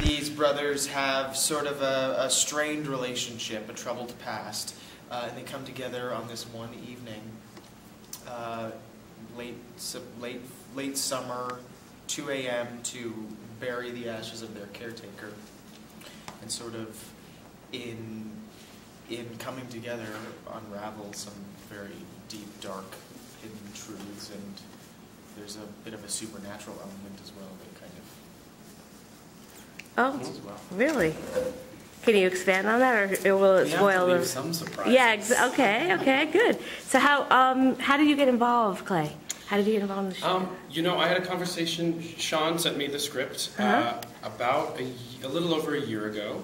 These brothers have sort of a strained relationship, a troubled past, and they come together on this one evening, late summer, 2 a.m. to bury the ashes of their caretaker, and sort of in coming together unravel some very deep, dark, hidden truths, and there's a bit of a supernatural element as well that kind of. Oh, really? Can you expand on that, or will it spoil? Leave some surprises. Yeah. Okay. Good. So how did you get involved, Clay? How did you get involved in the show? You know, I had a conversation. Sean sent me the script about a little over a year ago,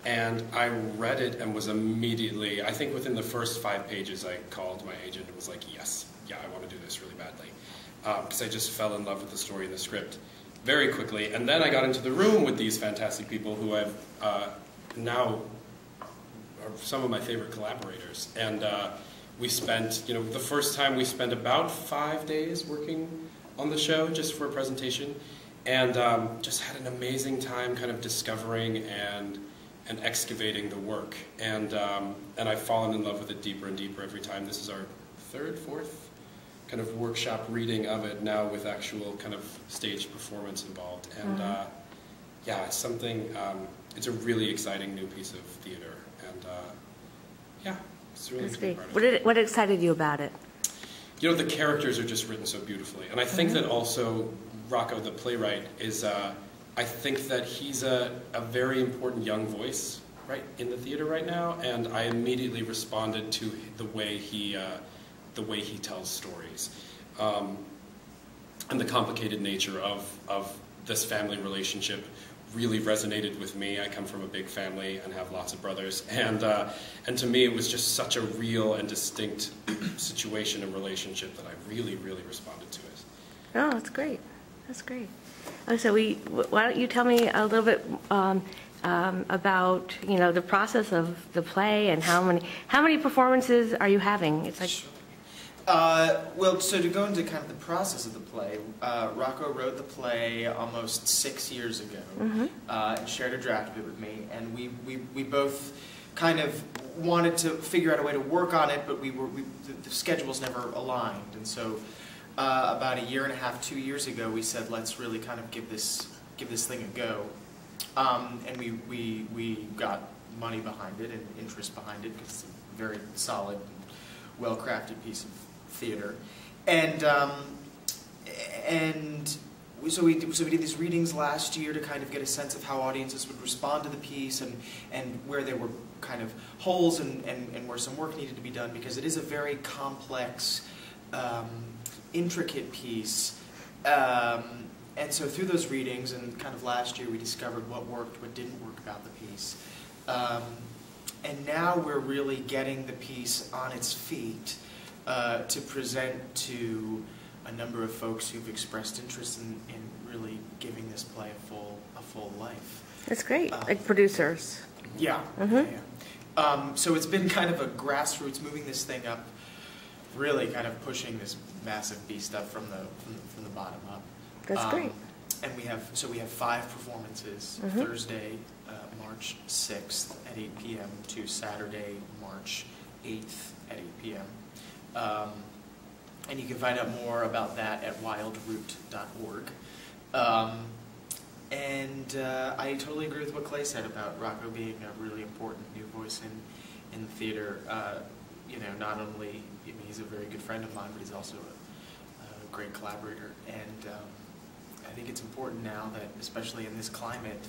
and I read it and was immediately. I think within the first 5 pages, I called my agent and was like, "Yes, yeah, I want to do this really badly," because I just fell in love with the story and the script very quickly. And then I got into the room with these fantastic people who I've now are some of my favorite collaborators. And we spent, you know, the first time we spent about 5 days working on the show just for a presentation, and just had an amazing time kind of discovering and excavating the work. And I've fallen in love with it deeper and deeper every time. This is our third, fourth kind of workshop reading of it now with actual kind of staged performance involved. And yeah, it's something, it's a really exciting new piece of theater. And yeah, it's really great. What excited you about it? You know, the characters are just written so beautifully. And I think that also Rocco, the playwright, is, I think that he's a very important young voice right in the theater right now. And I immediately responded to the way he tells stories, and the complicated nature of this family relationship really resonated with me. I come from a big family and have lots of brothers, and to me it was just such a real and distinct situation and relationship that I really, really responded to it. Oh, that's great. That's great. So why don't you tell me a little bit about, you know, the process of the play, and how many performances are you having? It's like. Well, so to go into kind of the process of the play, Rocco wrote the play almost 6 years ago, and shared a draft of it with me, and we both kind of wanted to figure out a way to work on it, but the schedules never aligned, and so about a year and a half, 2 years ago, we said, let's really kind of give this thing a go, and we got money behind it and interest behind it, because it's a very solid, well-crafted piece of theater, and so we did these readings last year to kind of get a sense of how audiences would respond to the piece, and where there were kind of holes and where some work needed to be done, because it is a very complex, intricate piece, and so through those readings and kind of last year we discovered what worked, what didn't work about the piece, and now we're really getting the piece on its feet to present to a number of folks who've expressed interest in really giving this play a full life. That's great. Like producers. Yeah. So it's been kind of a grassroots, moving this thing up, really kind of pushing this massive beast up from the bottom up. That's great. And we have 5 performances: Thursday, March 6th at 8 p.m. to Saturday, March 8th at 8 p.m. And you can find out more about that at wildroot.org. I totally agree with what Clay said about Rocco being a really important new voice in the theater. You know, not only, I mean, he's a very good friend of mine, but he's also a great collaborator. And I think it's important now that, especially in this climate,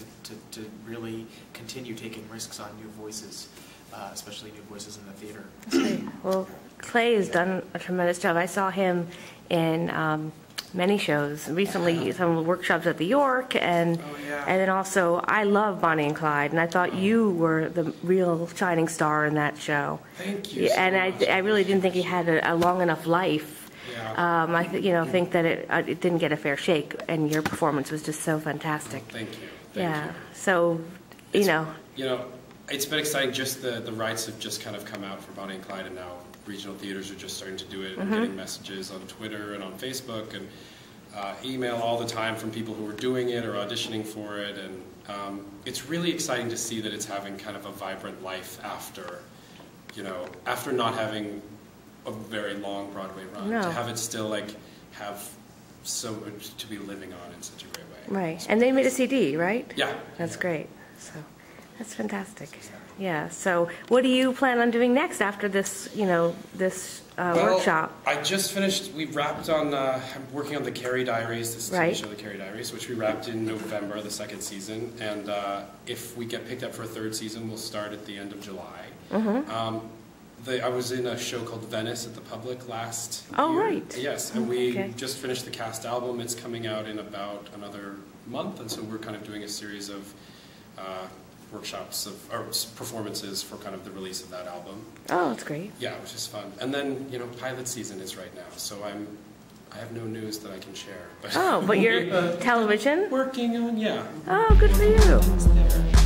to really continue taking risks on new voices, especially new voices in the theater. That's great. Well, Clay has done a tremendous job. I saw him in many shows recently, some workshops at the York, and then also I love Bonnie and Clyde, and I thought you were the real shining star in that show. Thank you. And I really didn't think he had a long enough life. I think that it didn't get a fair shake, and your performance was just so fantastic. Thank you. Thank you. So, you know, It's been exciting. Just the rights have just kind of come out for Bonnie and Clyde, and now regional theaters are just starting to do it, and getting messages on Twitter and on Facebook and email all the time from people who are doing it or auditioning for it, and it's really exciting to see that it's having kind of a vibrant life after, after not having a very long Broadway run. No. To have it still like have so much to be living on in such a great way. Right, and they made a CD, right? Yeah. That's great. So that's fantastic. Yeah. So what do you plan on doing next after this, this workshop? I just finished. We wrapped on. I'm working on the Carrie Diaries. This TV show, the Carrie Diaries, which we wrapped in November, the second season. And if we get picked up for a third season, we'll start at the end of July. I was in a show called Venice at the Public last year. Oh, right. Yes, and we just finished the cast album. It's coming out in about another month, and so we're kind of doing a series of workshops or performances for kind of the release of that album. Oh, that's great. Yeah, which is fun. And then, pilot season is right now, so I have no news that I can share. But you're television? Working on, yeah. Oh, good for you.